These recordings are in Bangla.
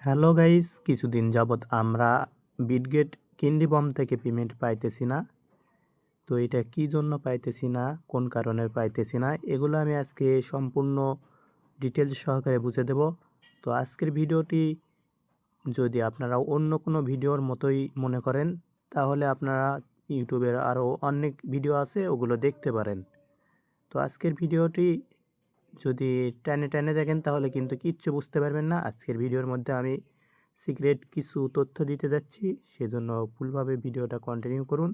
হ্যালো গাইস, কিছুদিন যাবৎ আমরা বিটগেট ক্যান্ডি বম থেকে পেমেন্ট পাইতেছি না। তো এটা কি জন্য পাইতেছি না, কোন কারণে পাইতেছি না, এগুলো আমি আজকে সম্পূর্ণ ডিটেলস সহকারে বুঝে দেব। তো আজকের ভিডিওটি যদি আপনারা অন্য কোনো ভিডিওর মতোই মনে করেন, তাহলে আপনারা ইউটিউবের আরও অনেক ভিডিও আছে, ওগুলো দেখতে পারেন। তো আজকের ভিডিওটি যদি টেনে টেনে দেখেন তাহলে কিন্তু কিচ্ছু বুঝতে পারবেন না। আজকের ভিডিওর মধ্যে আমি সিক্রেট কিছু তথ্য দিতে যাচ্ছি, সেজন্য ফুলভাবে ভিডিওটা কন্টিনিউ করুন,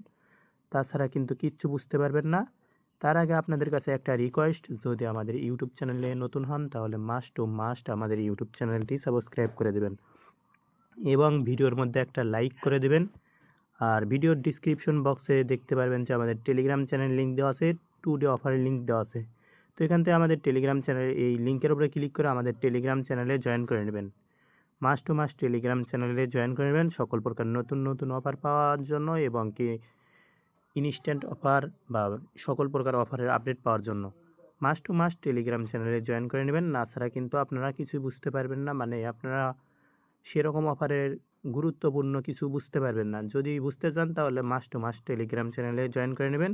তাছাড়া কিন্তু কিচ্ছু বুঝতে পারবেন না। তার আগে আপনাদের কাছে একটা রিকোয়েস্ট, যদি আমাদের ইউটিউব চ্যানেলে নতুন হন তাহলে মাস্ট আমাদের ইউটিউব চ্যানেলটি সাবস্ক্রাইব করে দেবেন এবং ভিডিওর মধ্যে একটা লাইক করে দেবেন। আর ভিডিওর ডিসক্রিপশন বক্সে দেখতে পারবেন যে আমাদের টেলিগ্রাম চ্যানেল লিঙ্ক দেওয়া আছে, 2 ডে অফারের লিঙ্ক দেওয়া আছে। তো এখান থেকে আমাদের টেলিগ্রাম চ্যানেল, এই লিঙ্কের উপরে ক্লিক করে আমাদের টেলিগ্রাম চ্যানেলে জয়েন করে নেবেন। মাস্ট টেলিগ্রাম চ্যানেলে জয়েন করে নেবেন সকল প্রকার নতুন নতুন অফার পাওয়ার জন্য এবং কি ইনস্ট্যান্ট অফার বা সকল প্রকার অফারের আপডেট পাওয়ার জন্য মাস্ট টেলিগ্রাম চ্যানেলে জয়েন করে নেবেন। না ছাড়া কিন্তু আপনারা কিছুই বুঝতে পারবেন না, মানে আপনারা সেরকম অফারের গুরুত্বপূর্ণ কিছু বুঝতে পারবেন না। যদি বুঝতে চান তাহলে মাস্ট টেলিগ্রাম চ্যানেলে জয়েন করে নেবেন।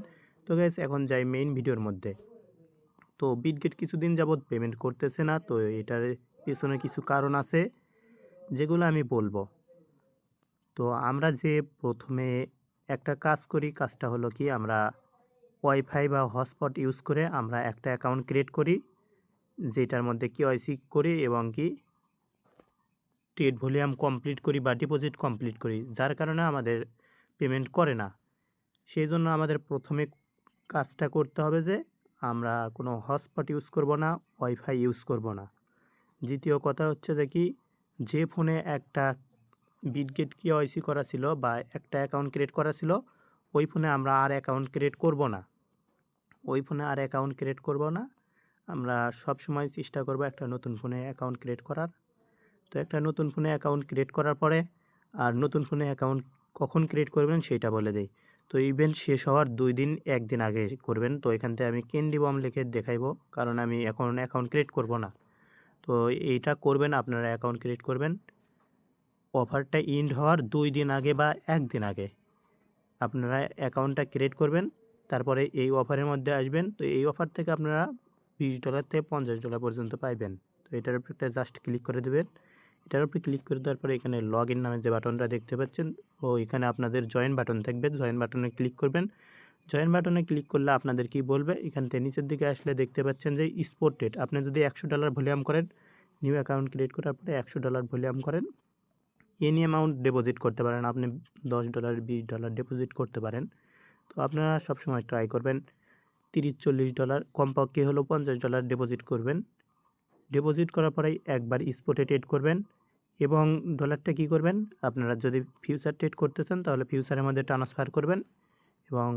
তো গাইস, এখন যাই মেইন ভিডিওর মধ্যে। তো বিটগেট কিছুদিন যাবৎ পেমেন্ট করতেছে না, তো এটার পেছনে কিছু কারণ আছে যেগুলো আমি বলবো। তো আমরা যে প্রথমে একটা কাজ করি, কাজটা হলো কি, আমরা ওয়াইফাই বা হটস্পট ইউজ করে আমরা একটা অ্যাকাউন্ট ক্রিয়েট করি, যেটার মধ্যে কেওয়াইসি করি এবং কি ট্রেড ভলিউম কমপ্লিট করি বা ডিপোজিট কমপ্লিট করি, যার কারণে আমাদের পেমেন্ট করে না। সেই জন্য আমাদের প্রথমে কাজটা করতে হবে যে আমরা কোনো হটস্পট ইউজ করব না, ওয়াইফাই ইউজ করব না। দ্বিতীয় কথা হচ্ছে যে কি, যে ফোনে একটা বিটগেট কেওয়াইসি করা ছিল বা একটা অ্যাকাউন্ট ক্রিয়েট করা ছিল, ওই ফোনে আমরা আর অ্যাকাউন্ট ক্রিয়েট করব না। আমরা সব সময় চেষ্টা করব একটা নতুন ফোনে অ্যাকাউন্ট ক্রিয়েট করার। তো একটা নতুন ফোনে অ্যাকাউন্ট ক্রিয়েট করার পরে, আর নতুন ফোনে অ্যাকাউন্ট কখন ক্রিয়েট করবেন সেইটা বলে দেই। তো ইভেন্ট শেষ হওয়ার 1 দিন আগে করবেন। তো এখান থেকে আমি ক্যান্ডি বম লিখে দেখাইবো, কারণ আমি এখন অ্যাকাউন্ট ক্রিয়েট করব না। তো এইটা করবেন, আপনারা অ্যাকাউন্ট ক্রিয়েট করবেন অফারটা এন্ড হওয়ার 2 দিন আগে বা 1 দিন আগে আপনারা অ্যাকাউন্টটা ক্রিয়েট করবেন। তারপরে এই অফারের মধ্যে আসবেন। তো এই অফার থেকে আপনারা $20 থেকে $50 পর্যন্ত পাইবেন। তো এটার উপর একটা জাস্ট ক্লিক করে দেবেন। এটার উপরে ক্লিক করে দেওয়ার পরে এখানে লগ ইন নামে যে বাটনটা দেখতে পাচ্ছেন, ও এখানে আপনাদের জয়েন বাটন থাকবে, জয়েন বাটনে ক্লিক করবেন। জয়েন বাটনে ক্লিক করলে আপনাদের কি বলবে, এখান থেকে নিচের দিকে আসলে দেখতে পাচ্ছেন যে স্পোর্টেড, আপনি যদি $100 ভলিউম করেন, নিউ অ্যাকাউন্ট ক্রিয়েট করার পরে $100 ভলিউম করেন, এনি অ্যামাউন্ট ডিপোজিট করতে পারেন, আপনি $10 $20 ডিপোজিট করতে পারেন। তো আপনারা সবসময় ট্রাই করবেন $30-40, কমপক্ষে হলো $50 ডিপোজিট করবেন। ডিপোজিট করার পরেই একবার স্পটে ট্রেড করবেন এবং ডলারটা কী করবেন, আপনারা যদি ফিউচার ট্রেড করতে চান তাহলে ফিউচারের মধ্যে ট্রান্সফার করবেন এবং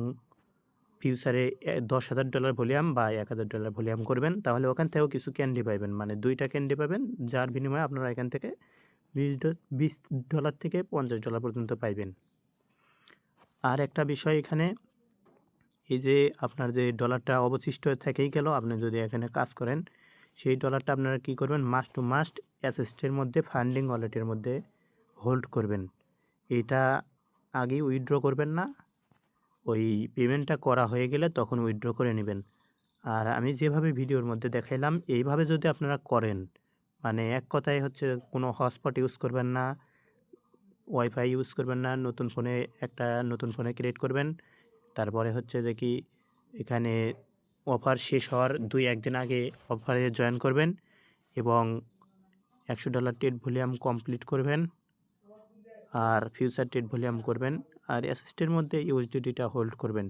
ফিউচারে $10,000 ভলিউম বা $1,000 ভলিউম করবেন, তাহলে ওখান থেকেও কিছু ক্যান্ডি পাবেন, মানে 2টা ক্যান্ডি পাবেন, যার বিনিময়ে আপনারা এখান থেকে $20 থেকে $50 পর্যন্ত পাইবেন। আর একটা বিষয় এখানে, এই যে আপনার যে ডলারটা অবশিষ্ট থেকেই গেল, আপনি যদি এখানে কাজ করেন, সেই ডলারটা আপনারা কী করবেন, মাস্ট অ্যাসেস্টের মধ্যে ফান্ডিং ওয়ালেটের মধ্যে হোল্ড করবেন। এটা আগেই উইথড্র করবেন না, ওই পেমেন্টটা করা হয়ে গেলে তখন উইথড্র করে নেবেন। আর আমি যেভাবে ভিডিওর মধ্যে দেখাইলাম এইভাবে যদি আপনারা করেন, মানে এক কথায় হচ্ছে কোনো হটস্পট ইউজ করবেন না, ওয়াইফাই ইউজ করবেন না, নতুন ফোনে ক্রিয়েট করবেন। তারপরে হচ্ছে যে কি, এখানে অফার শেষ হওয়ার 2-1 দিন আগে অফারে জয়েন করবেন এবং $100 ট্রেড ভলিউম কমপ্লিট করবেন আর ফিউচার ট্রেড ভলিউম করবেন আর অ্যাসেস্টের মধ্যে ইউএসডিটিটা হোল্ড করবেন।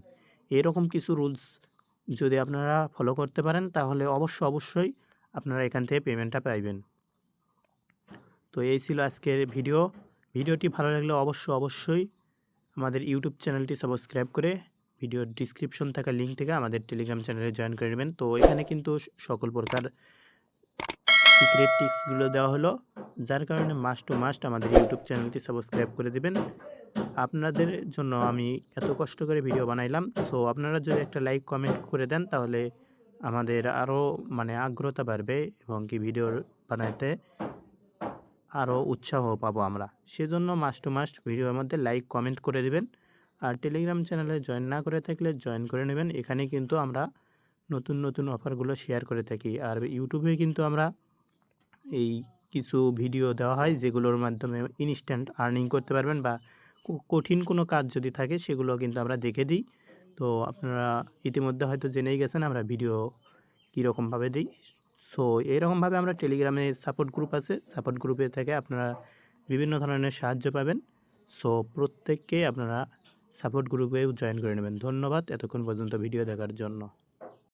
এরকম কিছু রুলস যদি আপনারা ফলো করতে পারেন তাহলে অবশ্যই আপনারা এখান থেকে পেমেন্টটা পাইবেন। তো এই ছিল আজকের ভিডিওটি ভালো লাগলে অবশ্যই আমাদের ইউটিউব চ্যানেলটি সাবস্ক্রাইব করে ভিডিওর ডিসক্রিপশন থাকা লিঙ্ক থেকে আমাদের টেলিগ্রাম চ্যানেলে জয়েন করে নেবেন। তো এখানে কিন্তু সকল প্রকার সিক্রেট টিপসগুলো দেওয়া হলো, যার কারণে মাস্ট আমাদের ইউটিউব চ্যানেলটি সাবস্ক্রাইব করে দেবেন। আপনাদের জন্য আমি এত কষ্ট করে ভিডিও বানাইলাম, সো আপনারা যদি একটা লাইক কমেন্ট করে দেন তাহলে আমাদের আরও আগ্রহতা বাড়বে এবং কি ভিডিও বানাতে আরও উৎসাহ পাবো আমরা। সেজন্য মাস্ট টু মাস্ট ভিডিওর মধ্যে লাইক কমেন্ট করে দিবেন। আর টেলিগ্রাম চ্যানেলে জয়েন না করে থাকলে জয়েন করে নেবেন। এখানে কিন্তু আমরা নতুন নতুন অফারগুলো শেয়ার করে থাকি। আর ইউটিউবে কিন্তু আমরা এই কিছু ভিডিও দেওয়া হয় যেগুলোর মাধ্যমে ইনস্ট্যান্ট আর্নিং করতে পারবেন, বা কঠিন কোনো কাজ যদি থাকে সেগুলো কিন্তু আমরা দেখে দিই। তো আপনারা ইতিমধ্যে হয়তো জেনেই গেছেন আমরা ভিডিও কীরকমভাবে দিই। সো এইরকমভাবে আমরা টেলিগ্রামে সাপোর্ট গ্রুপ আছে, সাপোর্ট গ্রুপে থেকে আপনারা বিভিন্ন ধরনের সাহায্য পাবেন। সো প্রত্যেককেই আপনারা সাপোর্ট গ্রুপেও জয়েন করে নেবেন। ধন্যবাদ এতক্ষণ পর্যন্ত ভিডিও দেখার জন্য।